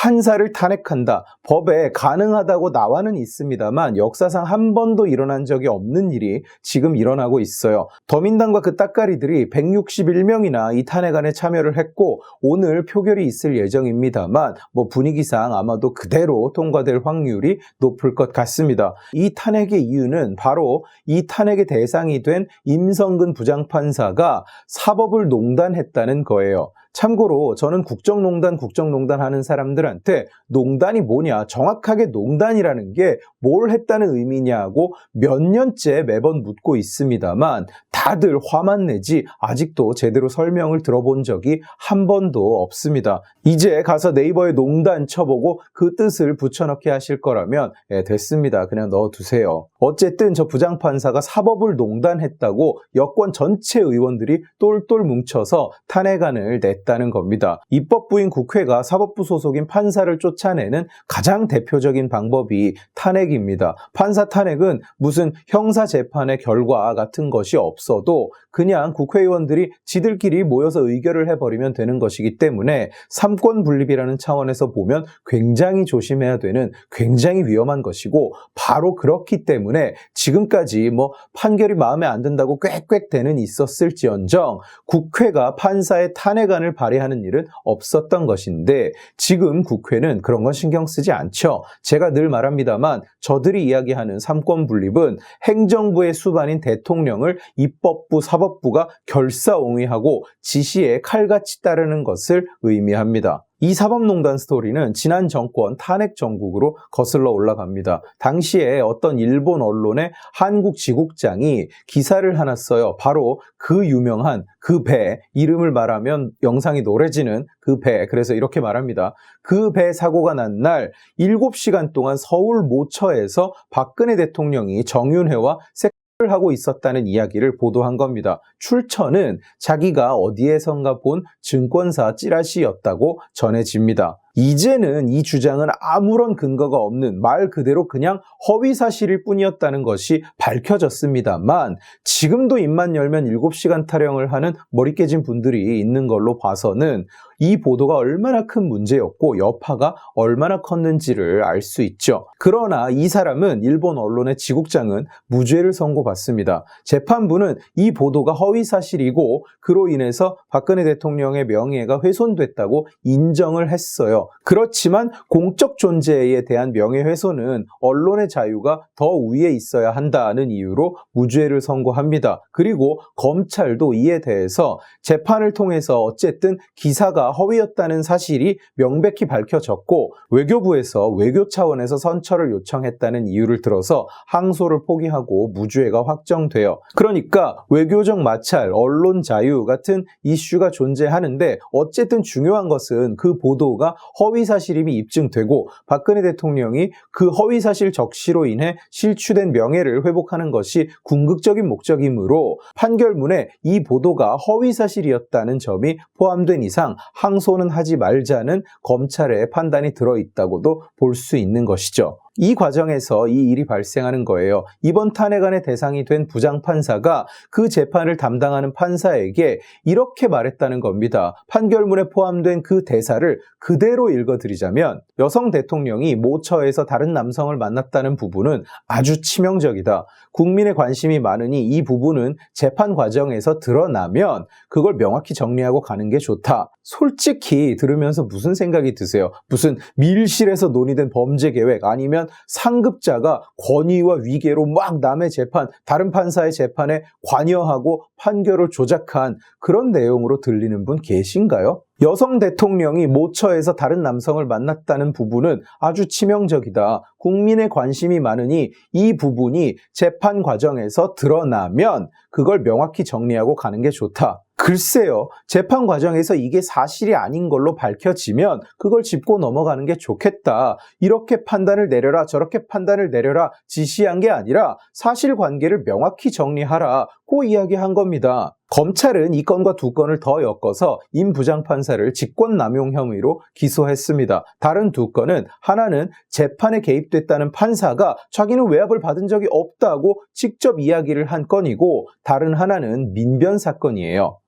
판사를 탄핵한다. 법에 가능하다고 나와는 있습니다만 역사상 한 번도 일어난 적이 없는 일이 지금 일어나고 있어요. 더민당과 그 따까리들이 161명이나 이 탄핵안에 참여를 했고 오늘 표결이 있을 예정입니다만 분위기상 아마도 그대로 통과될 확률이 높을 것 같습니다. 이 탄핵의 이유는 바로 이 탄핵의 대상이 된 임성근 부장판사가 사법을 농단했다는 거예요. 참고로 저는 국정농단 하는 사람들한테 농단이 뭐냐, 정확하게 농단이라는 게 뭘 했다는 의미냐고 몇 년째 매번 묻고 있습니다만 다들 화만 내지 아직도 제대로 설명을 들어본 적이 한 번도 없습니다. 이제 가서 네이버에 농단 쳐보고 그 뜻을 붙여넣기 하실 거라면 됐습니다. 그냥 넣어두세요. 어쨌든 저 부장판사가 사법을 농단했다고 여권 전체 의원들이 똘똘 뭉쳐서 탄핵안을 냈다는 겁니다. 입법부인 국회가 사법부 소속인 판사를 쫓아내는 가장 대표적인 방법이 탄핵입니다. 판사 탄핵은 무슨 형사재판의 결과 같은 것이 없어도 그냥 국회의원들이 지들끼리 모여서 의결을 해버리면 되는 것이기 때문에 삼권 분립이라는 차원에서 보면 굉장히 조심해야 되는 굉장히 위험한 것이고 바로 그렇기 때문에 지금까지 판결이 마음에 안 든다고 꽥꽥대는 있었을지언정 국회가 판사의 탄핵안을 발의하는 일은 없었던 것인데 지금 국회는 그런 건 신경 쓰지 않죠. 제가 늘 말합니다만 저들이 이야기하는 삼권 분립은 행정부의 수반인 대통령을 입법부, 사법부가 결사옹위하고 지시에 칼같이 따르는 것을 의미합니다. 이 사법농단 스토리는 지난 정권 탄핵 정국으로 거슬러 올라갑니다. 당시에 어떤 일본 언론의 한국 지국장이 기사를 하나 써요. 바로 그 유명한 그 배, 이름을 말하면 영상이 노래지는 그 배, 그래서 이렇게 말합니다. 그 배 사고가 난 날 7시간 동안 서울 모처에서 박근혜 대통령이 정윤회와 하고 있었다는 이야기를 보도한 겁니다. 출처는 자기가 어디에선가 본 증권사 찌라시였다고 전해집니다. 이제는 이 주장은 아무런 근거가 없는 말 그대로 그냥 허위사실일 뿐이었다는 것이 밝혀졌습니다만 지금도 입만 열면 7시간 타령을 하는 머리 깨진 분들이 있는 걸로 봐서는 이 보도가 얼마나 큰 문제였고 여파가 얼마나 컸는지를 알 수 있죠. 그러나 이 사람은 일본 언론의 지국장은 무죄를 선고받습니다. 재판부는 이 보도가 허위사실이고 그로 인해서 박근혜 대통령의 명예가 훼손됐다고 인정을 했어요. 그렇지만 공적 존재에 대한 명예훼손은 언론의 자유가 더 위에 있어야 한다는 이유로 무죄를 선고합니다. 그리고 검찰도 이에 대해서 재판을 통해서 어쨌든 기사가 허위였다는 사실이 명백히 밝혀졌고 외교부에서 외교 차원에서 선처를 요청했다는 이유를 들어서 항소를 포기하고 무죄가 확정돼요. 그러니까 외교적 마찰, 언론 자유 같은 이슈가 존재하는데 어쨌든 중요한 것은 그 보도가 허위사실임이 입증되고 박근혜 대통령이 그 허위사실 적시로 인해 실추된 명예를 회복하는 것이 궁극적인 목적이므로 판결문에 이 보도가 허위사실이었다는 점이 포함된 이상 항소는 하지 말자는 검찰의 판단이 들어있다고도 볼 수 있는 것이죠. 이 과정에서 이 일이 발생하는 거예요. 이번 탄핵안의 대상이 된 부장판사가 그 재판을 담당하는 판사에게 이렇게 말했다는 겁니다. 판결문에 포함된 그 대사를 그대로 읽어드리자면 여성 대통령이 모처에서 다른 남성을 만났다는 부분은 아주 치명적이다. 국민의 관심이 많으니 이 부분은 재판 과정에서 드러나면 그걸 명확히 정리하고 가는 게 좋다. 솔직히 들으면서 무슨 생각이 드세요? 무슨 밀실에서 논의된 범죄 계획 아니면 상급자가 권위와 위계로 막 남의 재판, 다른 판사의 재판에 관여하고 판결을 조작한 그런 내용으로 들리는 분 계신가요? 여성 대통령이 모처에서 다른 남성을 만났다는 부분은 아주 치명적이다. 국민의 관심이 많으니 이 부분이 재판 과정에서 드러나면 그걸 명확히 정리하고 가는 게 좋다. 글쎄요. 재판 과정에서 이게 사실이 아닌 걸로 밝혀지면 그걸 짚고 넘어가는 게 좋겠다. 이렇게 판단을 내려라, 저렇게 판단을 내려라 지시한 게 아니라 사실관계를 명확히 정리하라고 이야기한 겁니다. 검찰은 이 건과 두 건을 더 엮어서 임 부장판사를 직권남용 혐의로 기소했습니다. 다른 두 건은 하나는 재판에 개입됐다는 판사가 자기는 외압을 받은 적이 없다고 직접 이야기를 한 건이고 다른 하나는 민변 사건이에요.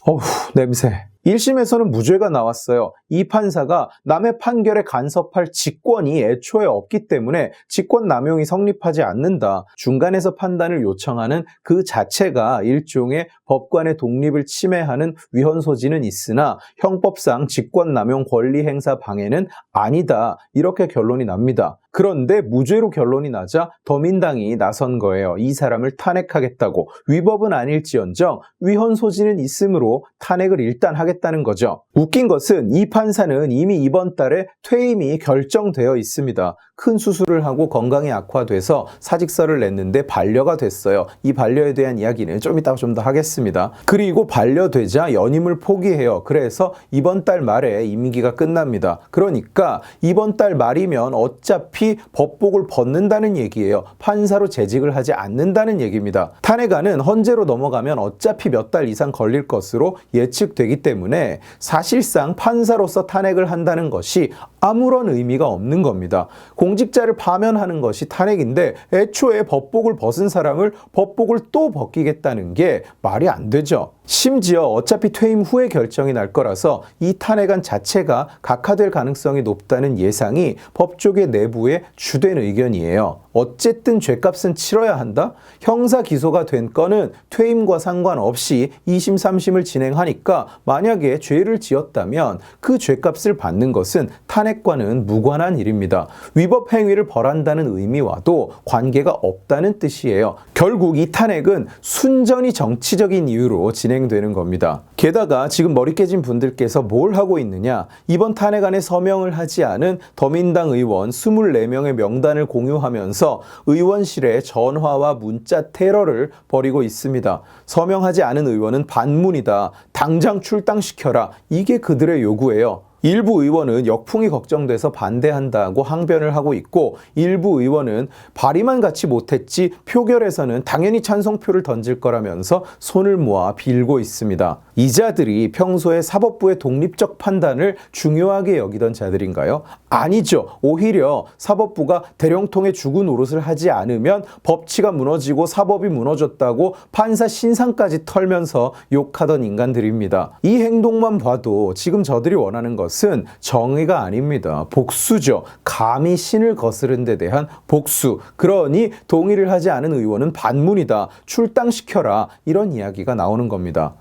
어후, 냄새. 1심에서는 무죄가 나왔어요. 이 판사가 남의 판결에 간섭할 직권이 애초에 없기 때문에 직권남용이 성립하지 않는다. 중간에서 판단을 요청하는 그 자체가 일종의 법관의 독립을 침해하는 위헌 소지는 있으나 형법상 직권남용 권리 행사 방해는 아니다. 이렇게 결론이 납니다. 그런데 무죄로 결론이 나자 더민당이 나선 거예요. 이 사람을 탄핵하겠다고. 위법은 아닐지언정 위헌 소지는 있으므로 탄핵을 일단 하겠다는 거죠. 웃긴 것은 이 판사는 이미 이번 달에 퇴임이 결정되어 있습니다. 큰 수술을 하고 건강이 악화돼서 사직서를 냈는데 반려가 됐어요. 이 반려에 대한 이야기는 좀 이따가 좀 더 하겠습니다. 그리고 반려되자 연임을 포기해요. 그래서 이번 달 말에 임기가 끝납니다. 그러니까 이번 달 말이면 어차피 법복을 벗는다는 얘기예요. 판사로 재직을 하지 않는다는 얘기입니다. 탄핵안은 헌재로 넘어가면 어차피 몇 달 이상 걸릴 것으로 예측되기 때문에 사실상 판사로서 탄핵을 한다는 것이 아무런 의미가 없는 겁니다. 공직자를 파면하는 것이 탄핵인데 애초에 법복을 벗은 사람을 법복을 또 벗기겠다는 게 말이 안 되죠. 심지어 어차피 퇴임 후에 결정이 날 거라서 이 탄핵안 자체가 각하될 가능성이 높다는 예상이 법조계 내부의 주된 의견이에요. 어쨌든 죗값은 치러야 한다? 형사 기소가 된 건은 퇴임과 상관없이 2심, 3심을 진행하니까 만약에 죄를 지었다면 그 죗값을 받는 것은 탄핵과는 무관한 일입니다. 위법 행위를 벌한다는 의미와도 관계가 없다는 뜻이에요. 결국 이 탄핵은 순전히 정치적인 이유로 진행되는 겁니다. 게다가 지금 머리 깨진 분들께서 뭘 하고 있느냐? 이번 탄핵안에 서명을 하지 않은 더민당 의원 24명의 명단을 공유하면서 의원실에 전화와 문자 테러를 벌이고 있습니다. 서명하지 않은 의원은 반문이다. 당장 출당시켜라. 이게 그들의 요구예요. 일부 의원은 역풍이 걱정돼서 반대한다고 항변을 하고 있고 일부 의원은 발의만 같이 못했지 표결에서는 당연히 찬성표를 던질 거라면서 손을 모아 빌고 있습니다. 이 자들이 평소에 사법부의 독립적 판단을 중요하게 여기던 자들인가요? 아니죠. 오히려 사법부가 대령통의 죽은 노릇을 하지 않으면 법치가 무너지고 사법이 무너졌다고 판사 신상까지 털면서 욕하던 인간들입니다. 이 행동만 봐도 지금 저들이 원하는 것은 정의가 아닙니다. 복수죠. 감히 신을 거스른 데 대한 복수. 그러니 동의를 하지 않은 의원은 반문이다. 출당시켜라. 이런 이야기가 나오는 겁니다.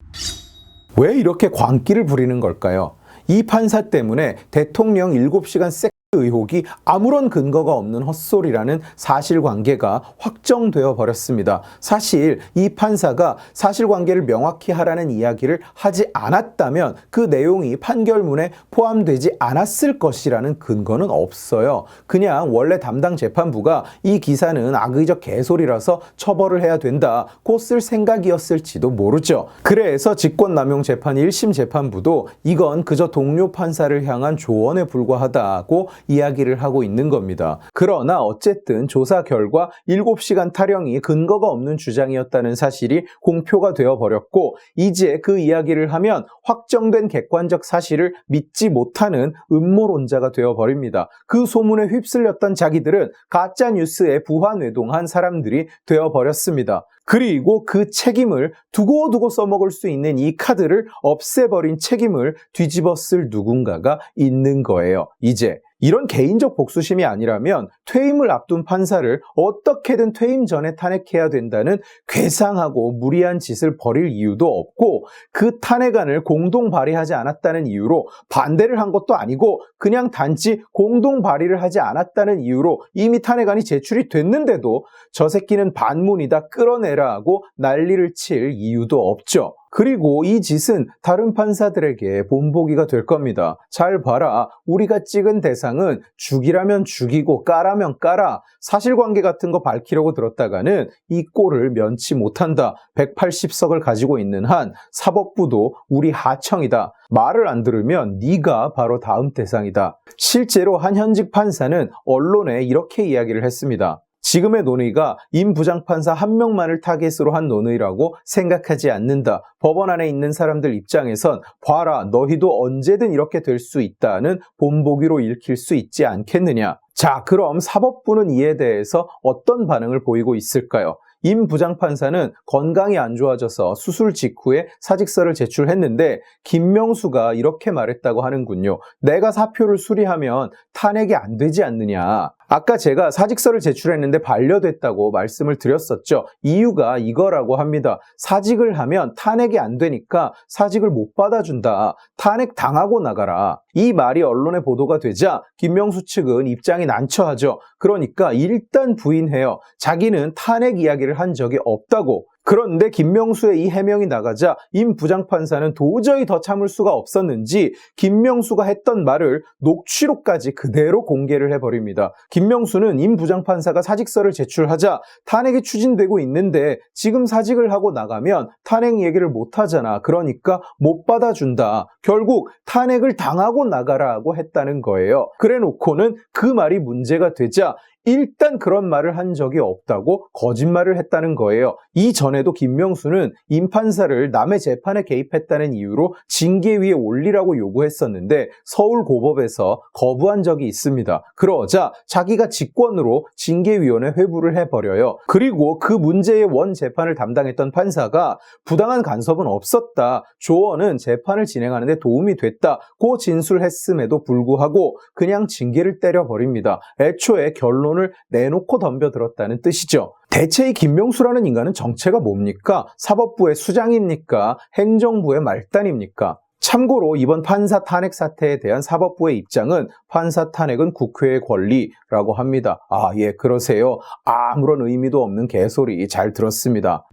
왜 이렇게 광기를 부리는 걸까요? 이 판사 때문에 대통령 7시간 섹스 의혹이 아무런 근거가 없는 헛소리라는 사실관계가 확정되어 버렸습니다. 사실 이 판사가 사실관계를 명확히 하라는 이야기를 하지 않았다면 그 내용이 판결문에 포함되지 않았을 것이라는 근거는 없어요. 그냥 원래 담당 재판부가 이 기사는 악의적 개소리라서 처벌을 해야 된다고 쓸 생각이었을지도 모르죠. 그래서 직권남용 재판 1심 재판부도 이건 그저 동료 판사를 향한 조언에 불과하다고 이야기를 하고 있는 겁니다. 그러나 어쨌든 조사 결과 7시간 타령이 근거가 없는 주장이었다는 사실이 공표가 되어 버렸고 이제 그 이야기를 하면 확정된 객관적 사실을 믿지 못하는 음모론자가 되어 버립니다. 그 소문에 휩쓸렸던 자기들은 가짜 뉴스에 부화뇌동한 사람들이 되어 버렸습니다. 그리고 그 책임을 두고두고 써먹을 수 있는 이 카드를 없애버린 책임을 뒤집어 쓸 누군가가 있는 거예요. 이제 이런 개인적 복수심이 아니라면 퇴임을 앞둔 판사를 어떻게든 퇴임 전에 탄핵해야 된다는 괴상하고 무리한 짓을 벌일 이유도 없고 그 탄핵안을 공동 발의하지 않았다는 이유로 반대를 한 것도 아니고 그냥 단지 공동 발의를 하지 않았다는 이유로 이미 탄핵안이 제출이 됐는데도 저 새끼는 반문이다 끌어내라 하고 난리를 칠 이유도 없죠. 그리고 이 짓은 다른 판사들에게 본보기가 될 겁니다. 잘 봐라. 우리가 찍은 대상은 죽이라면 죽이고 까라면 까라. 사실관계 같은 거 밝히려고 들었다가는 이 꼴을 면치 못한다. 180석을 가지고 있는 한 사법부도 우리 하청이다. 말을 안 들으면 네가 바로 다음 대상이다. 실제로 한 현직 판사는 언론에 이렇게 이야기를 했습니다. 지금의 논의가 임 부장판사 한 명만을 타겟으로 한 논의라고 생각하지 않는다. 법원 안에 있는 사람들 입장에선 봐라 너희도 언제든 이렇게 될 수 있다는 본보기로 읽힐 수 있지 않겠느냐. 자, 그럼 사법부는 이에 대해서 어떤 반응을 보이고 있을까요? 임 부장판사는 건강이 안 좋아져서 수술 직후에 사직서를 제출했는데 김명수가 이렇게 말했다고 하는군요. 내가 사표를 수리하면 탄핵이 안 되지 않느냐. 아까 제가 사직서를 제출했는데 반려됐다고 말씀을 드렸었죠. 이유가 이거라고 합니다. 사직을 하면 탄핵이 안 되니까 사직을 못 받아준다. 탄핵 당하고 나가라. 이 말이 언론에 보도가 되자 김명수 측은 입장이 난처하죠. 그러니까 일단 부인해요. 자기는 탄핵 이야기를 한 적이 없다고. 그런데 김명수의 이 해명이 나가자 임 부장판사는 도저히 더 참을 수가 없었는지 김명수가 했던 말을 녹취록까지 그대로 공개를 해버립니다. 김명수는 임 부장판사가 사직서를 제출하자 탄핵이 추진되고 있는데 지금 사직을 하고 나가면 탄핵 얘기를 못하잖아. 그러니까 못 받아준다. 결국 탄핵을 당하고 나가라고 했다는 거예요. 그래놓고는 그 말이 문제가 되자 일단 그런 말을 한 적이 없다고 거짓말을 했다는 거예요. 이전에도 김명수는 임 판사를 남의 재판에 개입했다는 이유로 징계위에 올리라고 요구했었는데 서울고법에서 거부한 적이 있습니다. 그러자 자기가 직권으로 징계위원회 회부를 해버려요. 그리고 그 문제의 원 재판을 담당했던 판사가 부당한 간섭은 없었다. 조언은 재판을 진행하는 데 도움이 됐다고 진술했음에도 불구하고 그냥 징계를 때려버립니다. 애초에 결론을 내놓고 덤벼들었다는 뜻이죠. 대체 이 김명수라는 인간은 정체가 뭡니까? 사법부의 수장입니까? 행정부의 말단입니까? 참고로 이번 판사 탄핵 사태에 대한 사법부의 입장은 판사 탄핵은 국회의 권리라고 합니다. 아, 예, 그러세요. 아무런 의미도 없는 개소리 잘 들었습니다.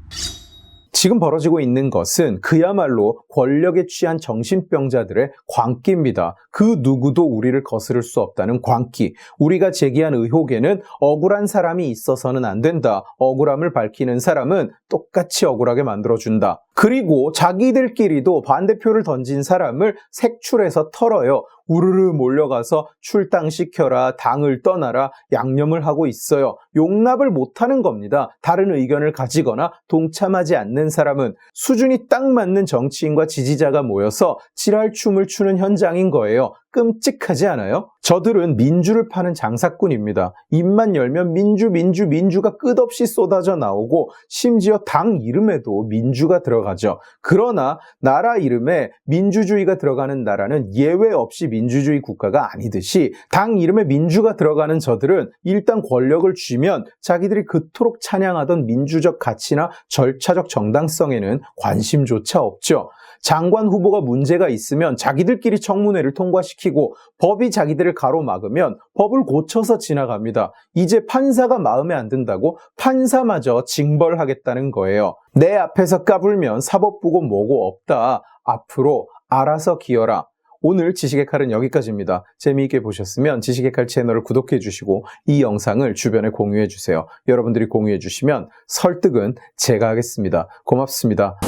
지금 벌어지고 있는 것은 그야말로 권력에 취한 정신병자들의 광기입니다. 그 누구도 우리를 거스를 수 없다는 광기. 우리가 제기한 의혹에는 억울한 사람이 있어서는 안 된다. 억울함을 밝히는 사람은 똑같이 억울하게 만들어준다. 그리고 자기들끼리도 반대표를 던진 사람을 색출해서 털어요. 우르르 몰려가서 출당시켜라, 당을 떠나라, 양념을 하고 있어요. 용납을 못하는 겁니다. 다른 의견을 가지거나 동참하지 않는 사람은 수준이 딱 맞는 정치인과 지지자가 모여서 지랄춤을 추는 현장인 거예요. 끔찍하지 않아요? 저들은 민주를 파는 장사꾼입니다. 입만 열면 민주가 끝없이 쏟아져 나오고 심지어 당 이름에도 민주가 들어가죠. 그러나 나라 이름에 민주주의가 들어가는 나라는 예외 없이 민주주의 국가가 아니듯이 당 이름에 민주가 들어가는 저들은 일단 권력을 쥐면 자기들이 그토록 찬양하던 민주적 가치나 절차적 정당성에는 관심조차 없죠. 장관 후보가 문제가 있으면 자기들끼리 청문회를 통과시키고 법이 자기들을 가로막으면 법을 고쳐서 지나갑니다. 이제 판사가 마음에 안 든다고 판사마저 징벌하겠다는 거예요. 내 앞에서 까불면 사법부고 뭐고 없다. 앞으로 알아서 기어라. 오늘 지식의 칼은 여기까지입니다. 재미있게 보셨으면 지식의 칼 채널을 구독해 주시고 이 영상을 주변에 공유해 주세요. 여러분들이 공유해 주시면 설득은 제가 하겠습니다. 고맙습니다.